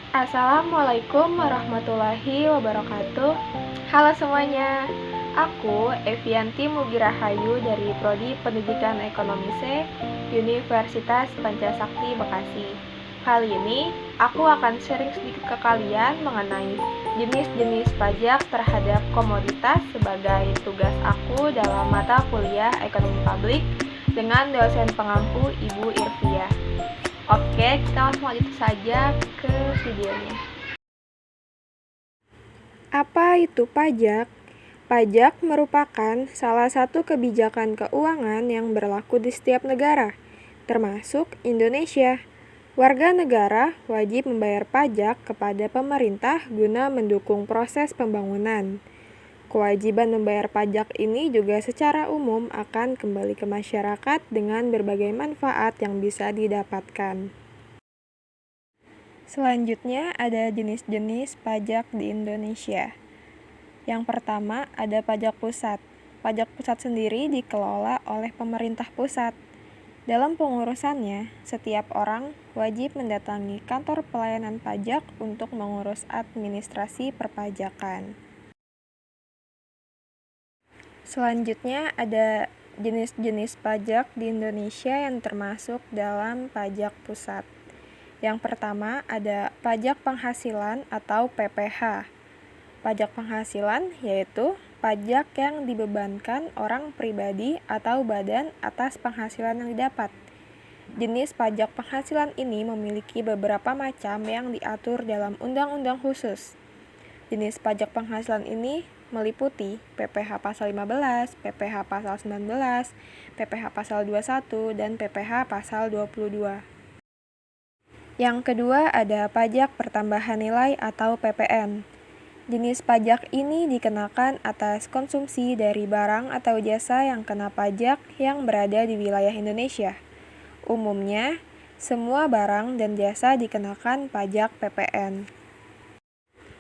Assalamualaikum warahmatullahi wabarakatuh. Halo semuanya, aku Evianti Mugirahayu dari Prodi Pendidikan Ekonomi C, Universitas Pancasakti Bekasi. Kali ini, aku akan sharing sedikit ke kalian mengenai jenis-jenis pajak terhadap komoditas sebagai tugas aku dalam mata kuliah Ekonomi Publik dengan dosen pengampu Ibu Irfia. Oke, kita langsung lanjut saja ke videonya. Apa itu pajak? Pajak merupakan salah satu kebijakan keuangan yang berlaku di setiap negara, termasuk Indonesia. Warga negara wajib membayar pajak kepada pemerintah guna mendukung proses pembangunan. Kewajiban membayar pajak ini juga secara umum akan kembali ke masyarakat dengan berbagai manfaat yang bisa didapatkan. Selanjutnya ada jenis-jenis pajak di Indonesia. Yang pertama ada pajak pusat. Pajak pusat sendiri dikelola oleh pemerintah pusat. Dalam pengurusannya, setiap orang wajib mendatangi kantor pelayanan pajak untuk mengurus administrasi perpajakan. Selanjutnya ada jenis-jenis pajak di Indonesia yang termasuk dalam pajak pusat. Yang pertama ada pajak penghasilan atau PPh. Pajak penghasilan yaitu pajak yang dibebankan orang pribadi atau badan atas penghasilan yang didapat. Jenis pajak penghasilan ini memiliki beberapa macam yang diatur dalam undang-undang khusus. Jenis pajak penghasilan ini meliputi PPh pasal 15, PPh pasal 19, PPh pasal 21, dan PPh pasal 22. Yang kedua ada pajak pertambahan nilai atau PPN. Jenis pajak ini dikenakan atas konsumsi dari barang atau jasa yang kena pajak yang berada di wilayah Indonesia. Umumnya, semua barang dan jasa dikenakan pajak PPN.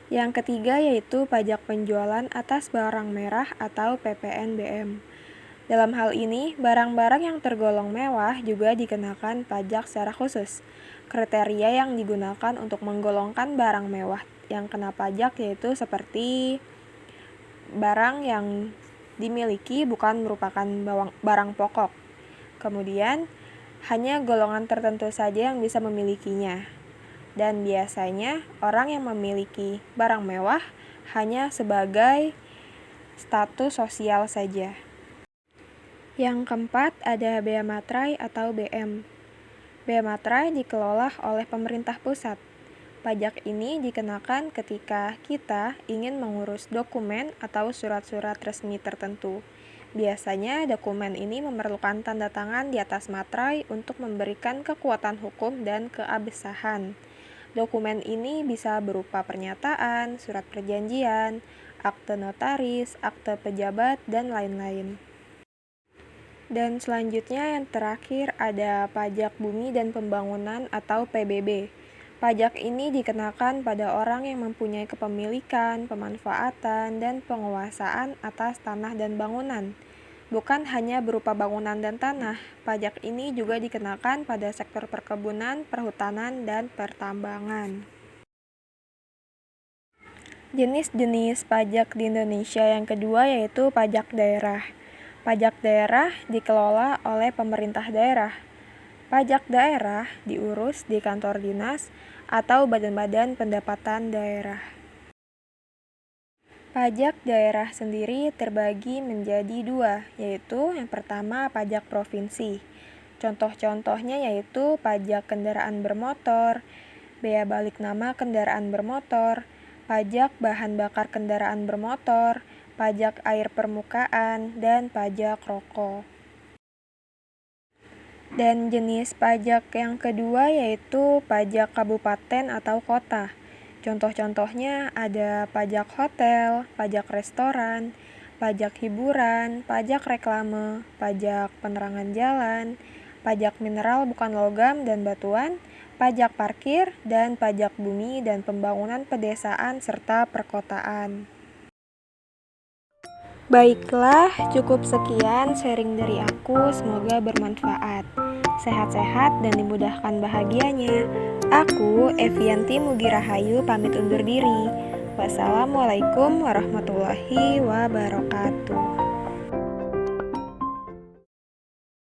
Yang ketiga yaitu pajak penjualan atas barang merah atau PPNBM. Dalam hal ini, barang-barang yang tergolong mewah juga dikenakan pajak secara khusus. Kriteria yang digunakan untuk menggolongkan barang mewah yang kena pajak yaitu seperti barang yang dimiliki bukan merupakan barang pokok. Kemudian, hanya golongan tertentu saja yang bisa memilikinya. Dan biasanya, orang yang memiliki barang mewah hanya sebagai status sosial saja. Yang keempat ada Bea Matrai atau BM. Bea Matrai dikelola oleh pemerintah pusat. Pajak ini dikenakan ketika kita ingin mengurus dokumen atau surat-surat resmi tertentu. Biasanya dokumen ini memerlukan tanda tangan di atas materai untuk memberikan kekuatan hukum dan keabsahan. Dokumen ini bisa berupa pernyataan, surat perjanjian, akte notaris, akte pejabat, dan lain-lain. Dan selanjutnya yang terakhir ada pajak bumi dan pembangunan atau PBB. Pajak ini dikenakan pada orang yang mempunyai kepemilikan, pemanfaatan, dan penguasaan atas tanah dan bangunan. Bukan hanya berupa bangunan dan tanah, pajak ini juga dikenakan pada sektor perkebunan, perhutanan, dan pertambangan. Jenis-jenis pajak di Indonesia yang kedua yaitu pajak daerah. Pajak daerah dikelola oleh pemerintah daerah. Pajak daerah diurus di kantor dinas atau badan-badan pendapatan daerah. Pajak daerah sendiri terbagi menjadi dua, yaitu yang pertama pajak provinsi. Contoh-contohnya yaitu pajak kendaraan bermotor, bea balik nama kendaraan bermotor, pajak bahan bakar kendaraan bermotor, pajak air permukaan, dan pajak rokok. Dan jenis pajak yang kedua yaitu pajak kabupaten atau kota. Contoh-contohnya ada pajak hotel, pajak restoran, pajak hiburan, pajak reklame, pajak penerangan jalan, pajak mineral bukan logam dan batuan, pajak parkir, dan pajak bumi dan pembangunan pedesaan serta perkotaan. Baiklah, cukup sekian sharing dari aku, semoga bermanfaat. Sehat-sehat dan dimudahkan bahagianya. Aku, Evianti Mugirahayu, pamit undur diri. Wassalamualaikum warahmatullahi wabarakatuh.